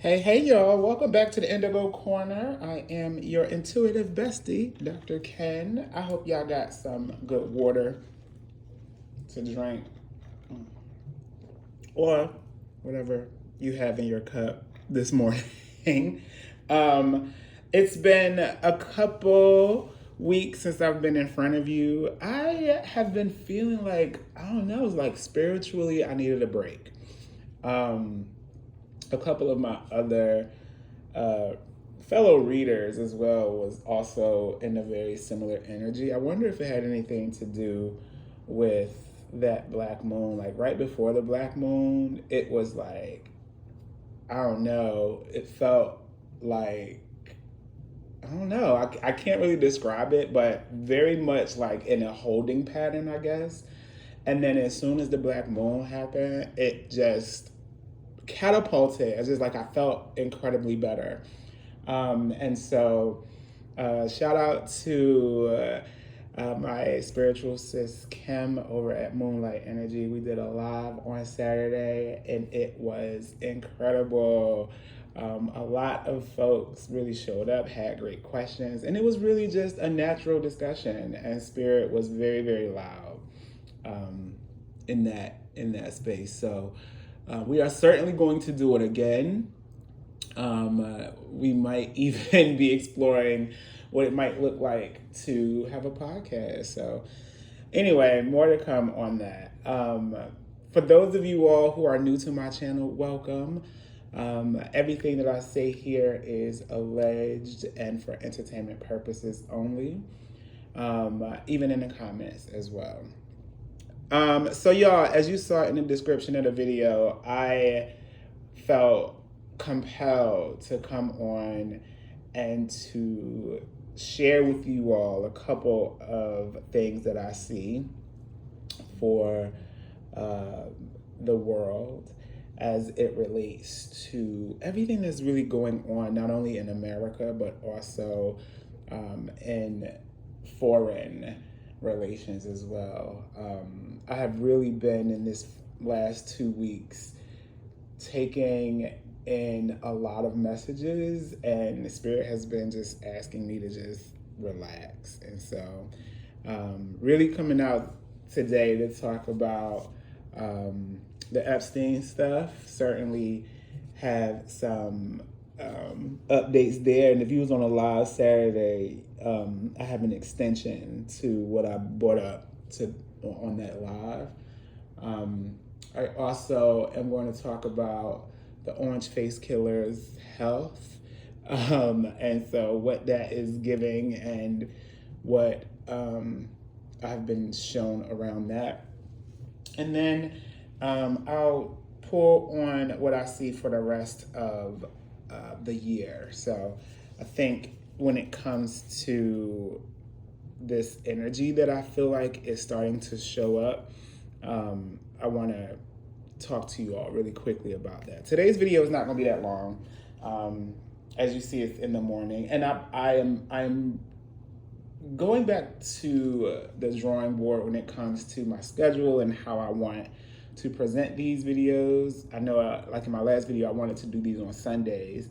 Hey, y'all. Welcome back to the Indigo Corner. I am your intuitive bestie, Dr. Ken. I hope y'all got some good water to drink or whatever you have in your cup this morning. um, it's been a couple weeks since I've been in front of you. I have been feeling like, I don't know, like spiritually, I needed a break. A couple of my other uh, fellow readers as well was also in a very similar energy. I wonder if it had anything to do with that black moon. Like right before the black moon, it was like, I don't know, it felt like, I don't know, I can't really describe it, but very much like in a holding pattern, I guess. And then as soon as the black moon happened, it just catapulted. It's just like I felt incredibly better. And so, shout out to my spiritual sis Kim over at Moonlight Energy. We did a live on Saturday and it was incredible. A lot of folks really showed up, had great questions, and it was really just a natural discussion. And spirit was very, very loud in that space. So we are certainly going to do it again. We might even be exploring what it might look like to have a podcast. So anyway, more to come on that. For those of you all who are new to my channel, welcome. Everything that I say here is alleged and for entertainment purposes only, even in the comments as well. So y'all, as you saw in the description of the video, I felt compelled to come on and to share with you all a couple of things that I see for the world as it relates to everything that's really going on, not only in America, but also in foreign relations as well. I have really been in this last 2 weeks taking in a lot of messages, and the spirit has been just asking me to just relax. And so really coming out today to talk about the Epstein stuff. Certainly have some updates there, and if you was on a live Saturday, I have an extension to what I brought up to on that live. I also am going to talk about the orange face killer's health, and so what that is giving and what I've been shown around that. And then I'll pull on what I see for the rest of the year. So I think when it comes to this energy that I feel like is starting to show up, I want to talk to you all really quickly about that. Today's video is not going to be that long. As you see, it's in the morning, and I'm going back to the drawing board when it comes to my schedule and how I want to present these videos. I know, like in my last video, I wanted to do these on Sundays,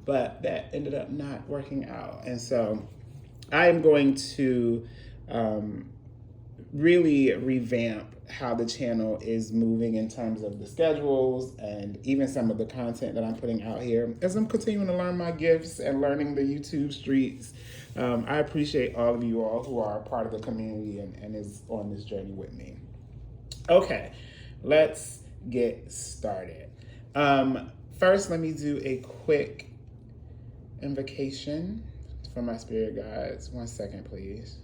but that ended up not working out, and so I am going to really revamp how the channel is moving in terms of the schedules and even some of the content that I'm putting out here as I'm continuing to learn my gifts and learning the YouTube streets. I appreciate all of you all who are a part of the community and is on this journey with me. Okay, let's get started. First, let me do a quick invocation for my spirit guides. 1 second, please.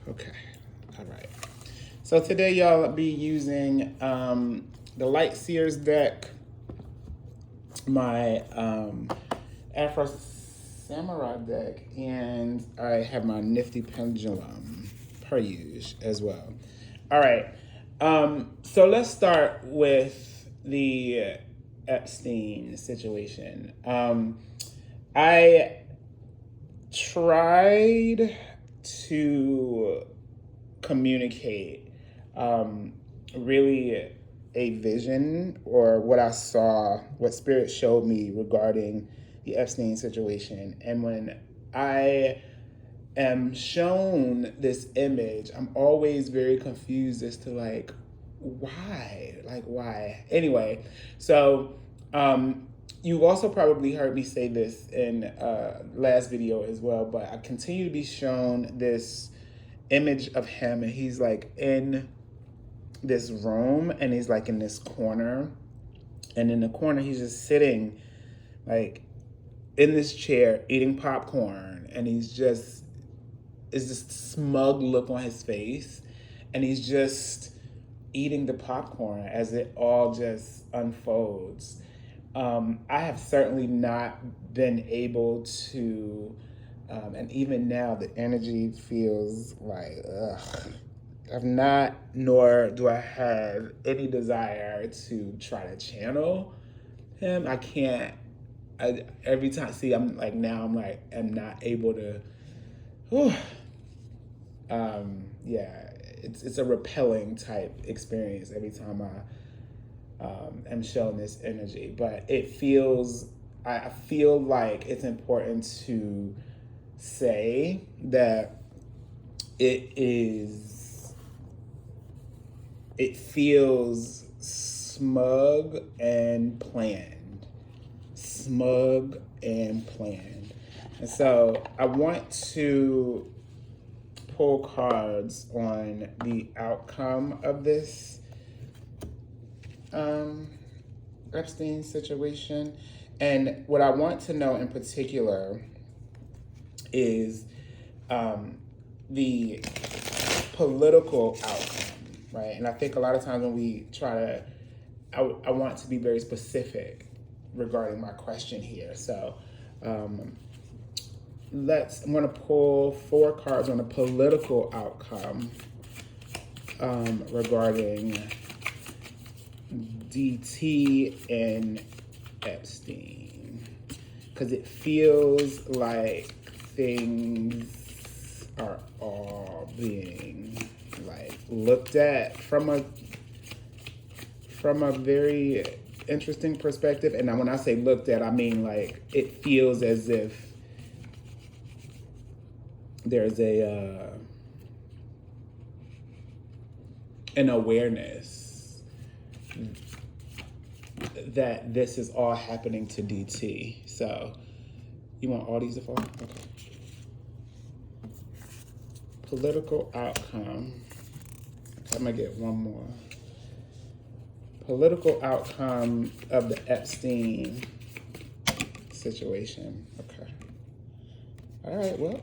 Okay, all right. So today, y'all, I'll be using the Light Seers deck, my Afro Samurai deck, and I have my Nifty Pendulum per use as well. All right. So let's start with the Epstein situation. I tried to communicate really a vision or what I saw, what Spirit showed me regarding the Epstein situation. And when I am shown this image, I'm always very confused as to like, why? Like, why? Anyway, so you've also probably heard me say this in last video as well, but I continue to be shown this image of him, and he's like in this room, and he's like in this corner, and in the corner he's just sitting like in this chair eating popcorn, and he's just, is this smug look on his face, and he's just eating the popcorn as it all just unfolds. I have certainly not been able to, and even now the energy feels like, ugh. I've not, nor do I have any desire to try to channel him. I can't, every time, see, I'm like, now I'm like, I'm not able to, whew. Yeah, it's a repelling type experience every time I am shown this energy. But it feels, I feel like it's important to say that it feels smug and planned. Smug and planned. And so I want to pull cards on the outcome of this Epstein situation. And what I want to know in particular is the political outcome, right? And I think a lot of times when we try to, I want to be very specific regarding my question here. So I'm going to pull 4 cards on a political outcome regarding DT and Epstein, because it feels like things are all being like looked at from a very interesting perspective. And when I say looked at, I mean like it feels as if there's an awareness that this is all happening to DT. So you want all these to fall? Okay. Political outcome. I'm gonna get one more. Political outcome of the Epstein situation. Okay. All right, well,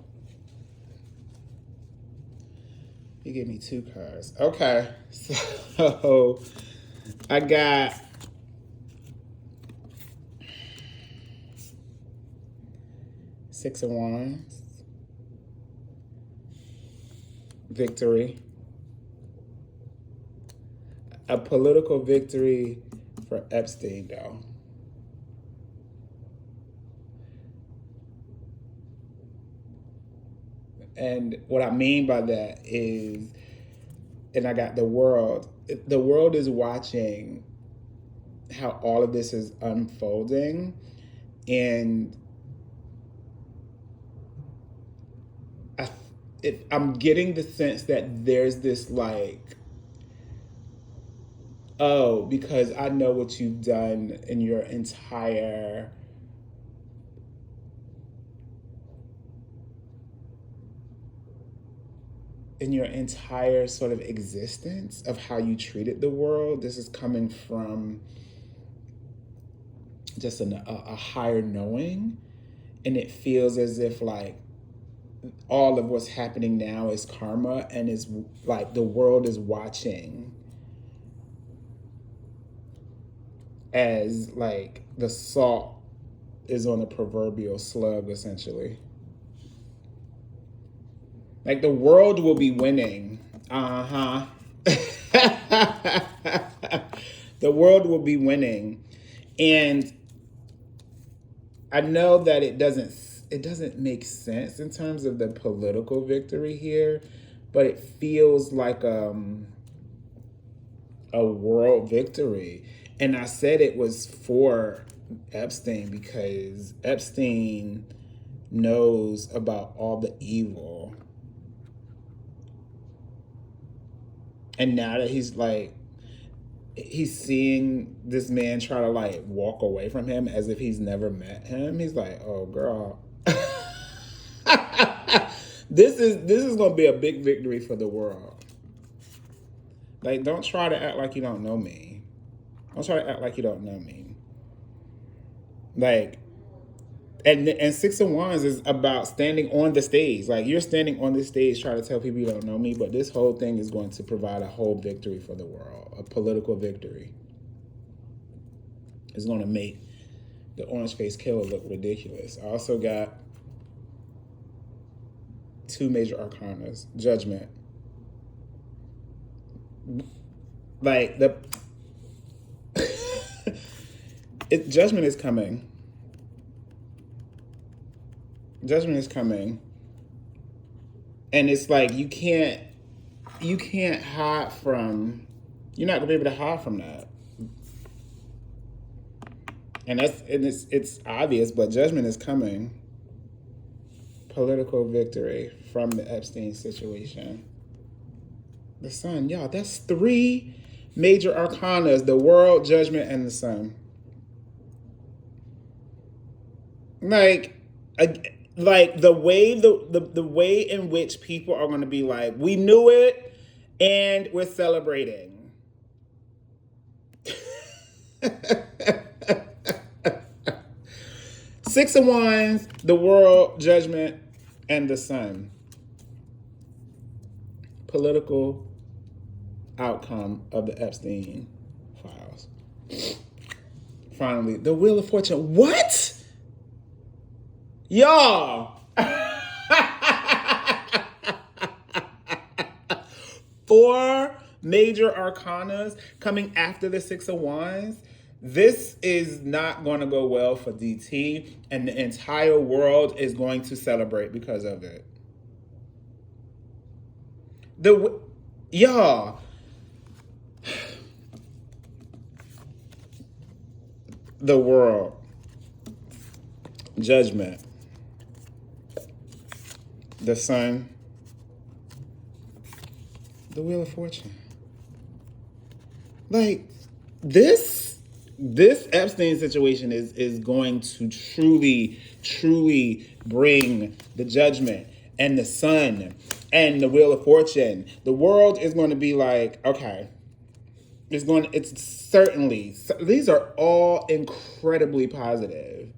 you gave me 2 cards. Okay, so I got Six of Wands, victory, a political victory for Epstein, though. And what I mean by that is, and I got the world. The world is watching how all of this is unfolding, and I'm getting the sense that there's this like, oh, because I know what you've done in your entire sort of existence of how you treated the world. This is coming from just a higher knowing, and it feels as if like all of what's happening now is karma, and is like the world is watching as like the salt is on a proverbial slug, essentially. Like the world will be winning. The world will be winning. And I know that it doesn't make sense in terms of the political victory here, but it feels like a world victory. And I said it was for Epstein because Epstein knows about all the evil. And now that he's seeing this man try to like walk away from him as if he's never met him, he's like, oh girl. This is gonna be a big victory for the world. Like, don't try to act like you don't know me. Don't try to act like you don't know me. Like, and Six of Wands is about standing on the stage. Like, you're standing on the stage trying to tell people you don't know me, but this whole thing is going to provide a whole victory for the world, a political victory. It's going to make the orange face killer look ridiculous. I also got two major arcanas. Judgment. Like, judgment is coming. Judgment is coming. And it's like you can't hide from, you're not gonna be able to hide from that. And it's obvious, but judgment is coming. Political victory from the Epstein situation. The sun, y'all, that's three major arcanas: the world, judgment, and the sun. Like the way in which people are going to be like, we knew it and we're celebrating. Six of Wands, the world, judgment, and the sun. Political outcome of the Epstein files. Finally, the Wheel of Fortune. What? Y'all. Four major arcanas coming after the Six of Wands. This is not going to go well for DT, and the entire world is going to celebrate because of it. Y'all. The world. Judgment. The sun. The Wheel of Fortune. Like, this Epstein situation is going to truly bring the judgment and the sun and the Wheel of Fortune. The world is going to be like, okay, it's certainly, these are all incredibly positive.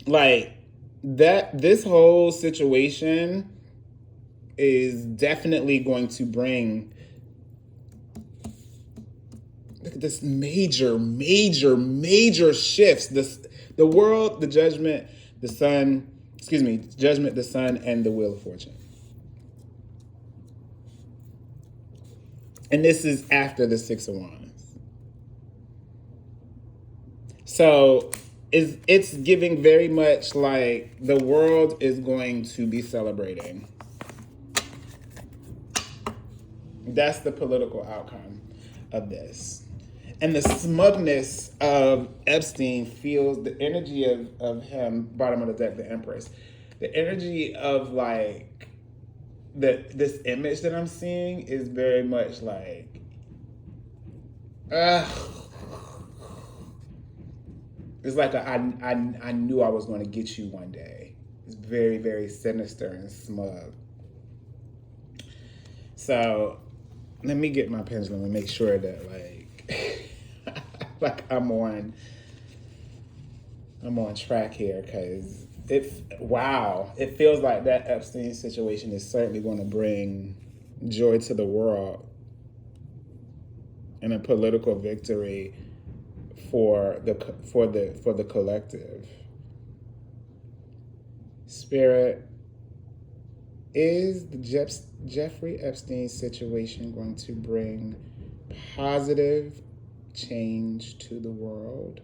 Like, this whole situation is definitely going to bring, look at this major shifts. The world, the judgment, the sun, judgment, the sun, and the Wheel of Fortune. And this is after the Six of Wands. So it's giving very much like the world is going to be celebrating. That's the political outcome of this. And the smugness of Epstein feels the energy of him, bottom of the deck, the Empress. The energy of like this image that I'm seeing is very much like, it's like I knew I was going to get you one day. It's very, very sinister and smug. So let me get my pendulum and make sure that like I'm on track here, because it feels like that Epstein situation is certainly going to bring joy to the world and a political victory for the collective. Spirit, is the Jeffrey Epstein situation going to bring positive change to the world?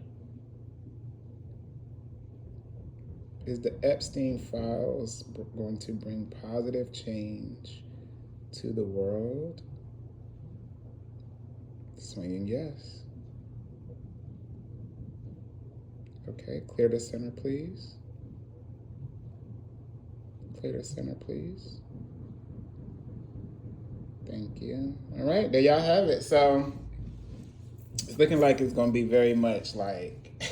Is the Epstein files going to bring positive change to the world? Swinging yes. Okay, clear the center, please. Clear the center, please. Thank you. All right, there y'all have it. So it's looking like it's going to be very much like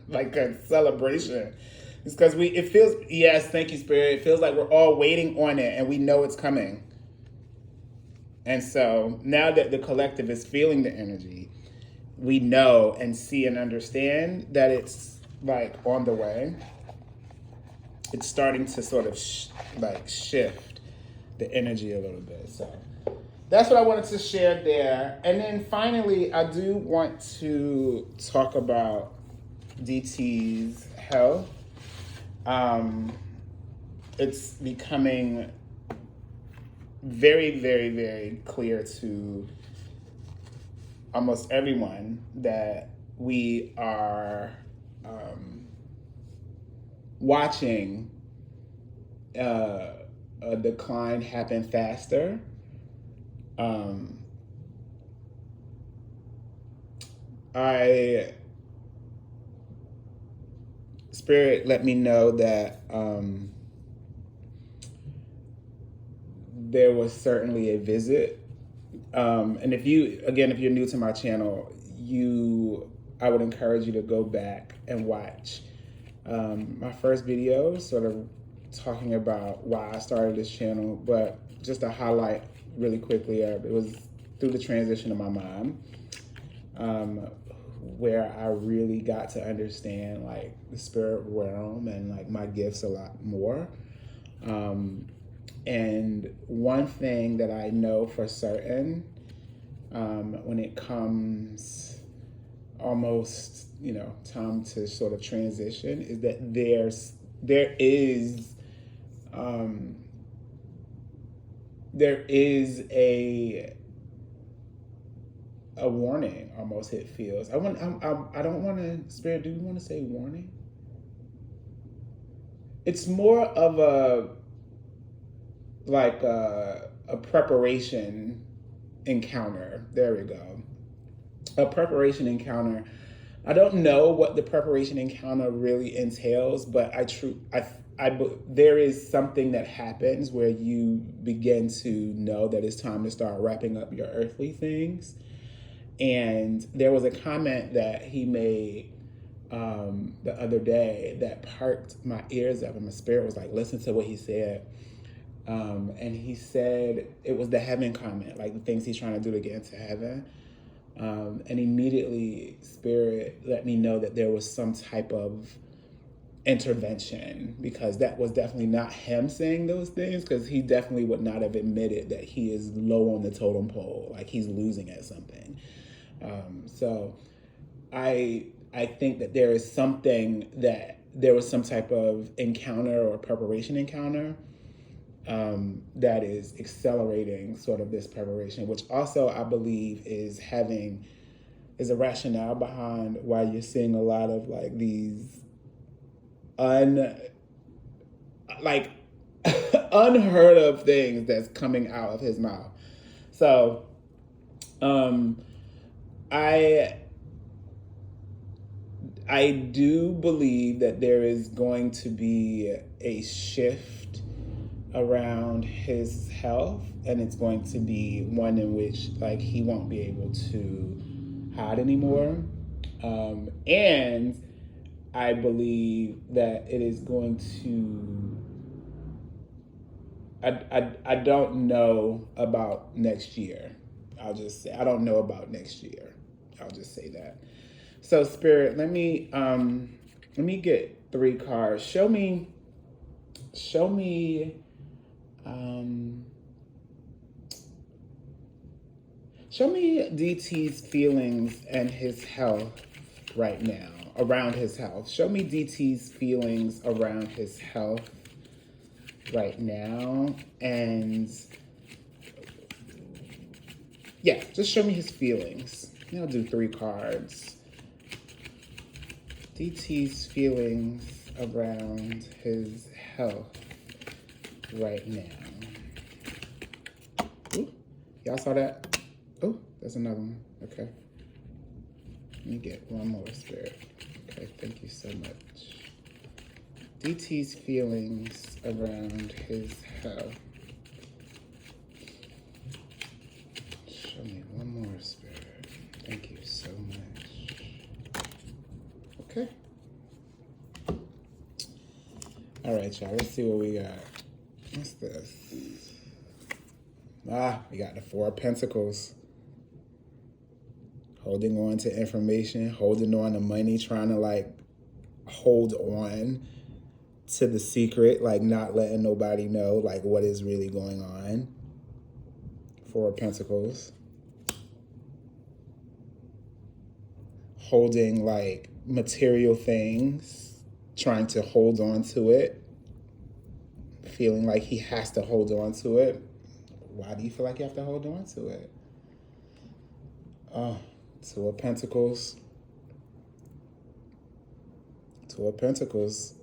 like a celebration. It's because it feels, yes, thank you, Spirit. It feels like we're all waiting on it and we know it's coming. And so now that the collective is feeling the energy, we know and see and understand that it's like on the way. It's starting to sort of shift the energy a little bit. So that's what I wanted to share there. And then finally, I do want to talk about DT's health. It's becoming very, very, very clear to almost everyone that we are watching a decline happen faster. Spirit let me know that there was certainly a visit. And if you're new to my channel, I would encourage you to go back and watch my first video, sort of talking about why I started this channel. But just to highlight really quickly, it was through the transition of my mom, where I really got to understand like the spirit realm and like my gifts a lot more. And one thing that I know for certain, when it comes almost, time to sort of transition, is that there is a warning. Almost, it feels. I don't want to. Spirit, do you want to say warning? It's more of a preparation encounter. There we go. A preparation encounter. I don't know what the preparation encounter really entails, but there is something that happens where you begin to know that it's time to start wrapping up your earthly things. And there was a comment that he made the other day that perked my ears up, and my spirit was like, listen to what he said. And he said it was the heaven comment, like the things he's trying to do to get into heaven. And immediately Spirit let me know that there was some type of intervention, because that was definitely not him saying those things, because he definitely would not have admitted that he is low on the totem pole, like he's losing at something. So I think that there is something, that there was some type of encounter or preparation encounter that is accelerating sort of this preparation, which also I believe is a rationale behind why you're seeing a lot of like these unheard of things that's coming out of his mouth. So I do believe that there is going to be a shift around his health, and it's going to be one in which like he won't be able to hide anymore. And I believe that it is going to, I don't know about next year. I'll just say, I don't know about next year. I'll just say that. So Spirit, let me get 3 cards. Show me DT's feelings and his health right now. around his health. Show me DT's feelings around his health right now. And yeah, just show me his feelings. I'll do 3 cards. DT's feelings around his health right now. Ooh, y'all saw that? Oh, there's another one. Okay. Let me get one more, Spirit. Okay, thank you so much. DT's feelings around his health. Show me one more, Spirit. Thank you so much. Okay. All right, y'all. Let's see what we got. What's this? We got the 4 of Pentacles. Holding on to information, holding on to money, trying to like hold on to the secret, like not letting nobody know like what is really going on. 4 of Pentacles. Holding like material things, trying to hold on to it, feeling like he has to hold on to it. Why do you feel like you have to hold on to it? 2 of Pentacles. 2 of Pentacles.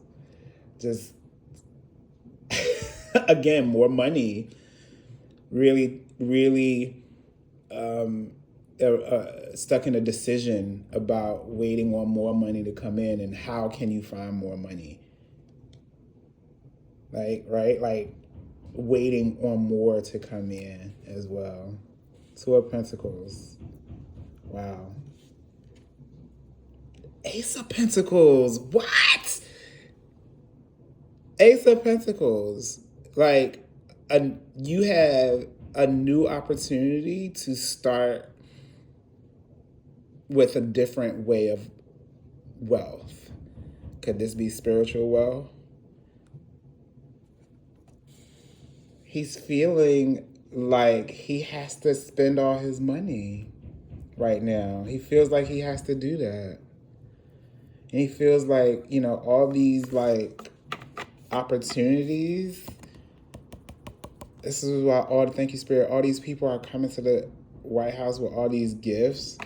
Just, again, more money. Really, really stuck in a decision about waiting on more money to come in and how can you find more money? Like, right? Like, waiting on more to come in as well. 2 of Pentacles. Wow. Ace of Pentacles. What? Ace of Pentacles. Like, you have a new opportunity to start with a different way of wealth. Could this be spiritual wealth? He's feeling like he has to spend all his money right now. He feels like he has to do that. And he feels like, you know, all these like opportunities. This is why thank you, Spirit, all these people are coming to the White House with all these gifts.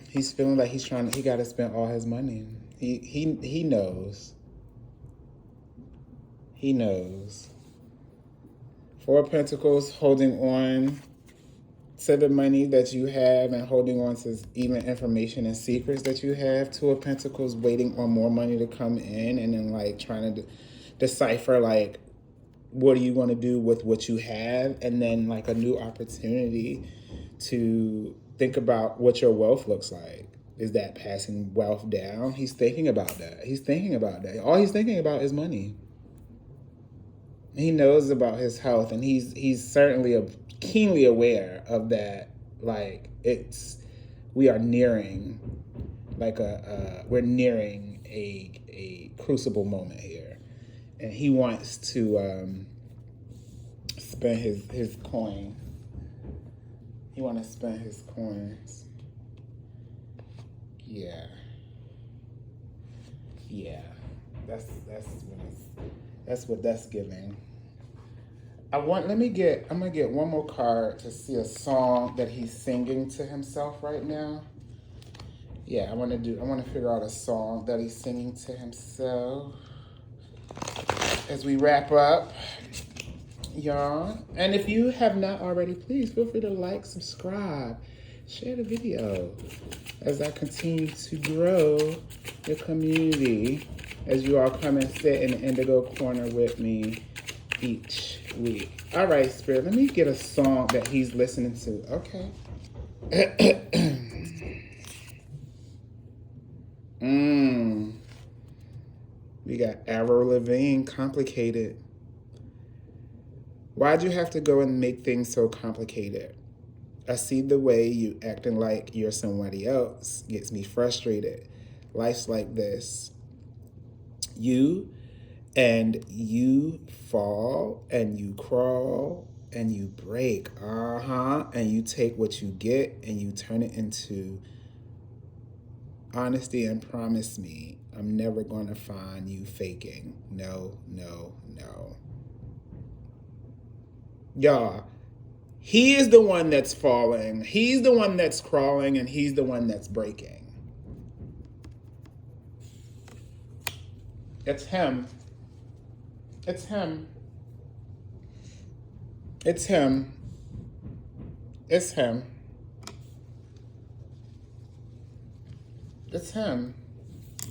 He's feeling like he got to spend all his money. He knows. He knows. 4 of Pentacles, holding on to the money that you have and holding on to even information and secrets that you have. 2 of Pentacles, waiting on more money to come in and then like trying to decipher like what are you going to do with what you have, and then like a new opportunity to think about what your wealth looks like. Is that passing wealth down? He's thinking about that. He's thinking about that. All he's thinking about is money. He knows about his health, and he's certainly keenly aware of that. Like we are nearing like we're nearing a crucible moment here, and he wants to spend his coin. He wants to spend his coins. Yeah. That's what that's giving. I'm gonna get one more card to see a song that he's singing to himself right now. Yeah, I want to figure out a song that he's singing to himself as we wrap up, y'all. And if you have not already, please feel free to like, subscribe, share the video as I continue to grow the community, as you all come and sit in the Indigo Corner with me each week. All right, Spirit, let me get a song that he's listening to. Okay. We got Avril Lavigne, Complicated. Why'd you have to go and make things so complicated? I see the way you acting like you're somebody else gets me frustrated. Life's like this. You fall and you crawl and you break. And you take what you get and you turn it into honesty and promise me I'm never going to find you faking. No, no, no. Y'all, he is the one that's falling. He's the one that's crawling, and he's the one that's breaking. It's him. It's him. It's him. It's him. It's him.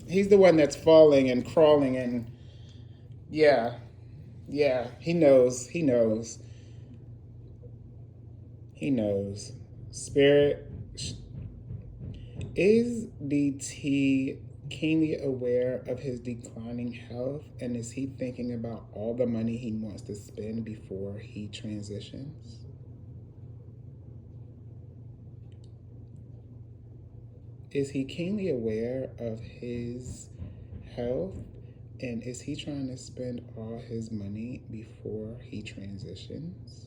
He's the one that's falling and crawling, and yeah, he knows. He knows. He knows. Spirit, is DT keenly aware of his declining health, and is he thinking about all the money he wants to spend before he transitions? Is he keenly aware of his health, and is he trying to spend all his money before he transitions?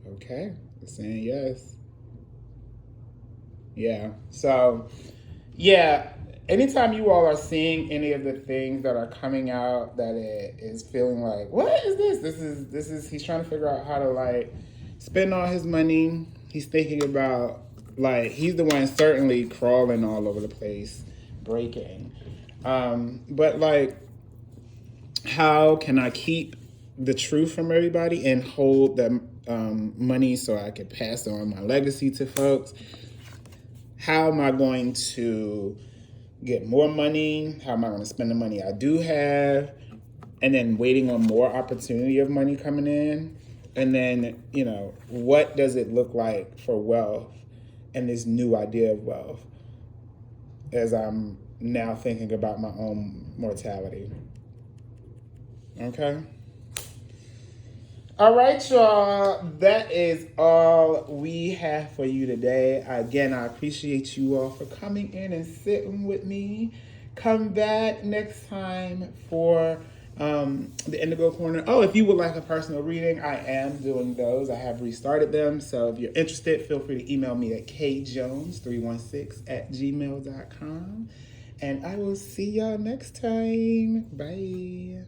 Okay, saying yes. Yeah, so, yeah, anytime you all are seeing any of the things that are coming out that it is feeling like, what is this? This is, he's trying to figure out how to, like, spend all his money. He's thinking about, like, he's the one certainly crawling all over the place, breaking. But, like, how can I keep the truth from everybody and hold the money so I can pass on my legacy to folks? How am I going to get more money? How am I going to spend the money I do have? And then waiting on more opportunity of money coming in. And then, you know, what does it look like for wealth and this new idea of wealth as I'm now thinking about my own mortality? Okay. All right, y'all. That is all we have for you today. Again, I appreciate you all for coming in and sitting with me. Come back next time for the Indigo Corner. Oh, if you would like a personal reading, I am doing those. I have restarted them. So if you're interested, feel free to email me at kjones316@gmail.com. And I will see y'all next time. Bye.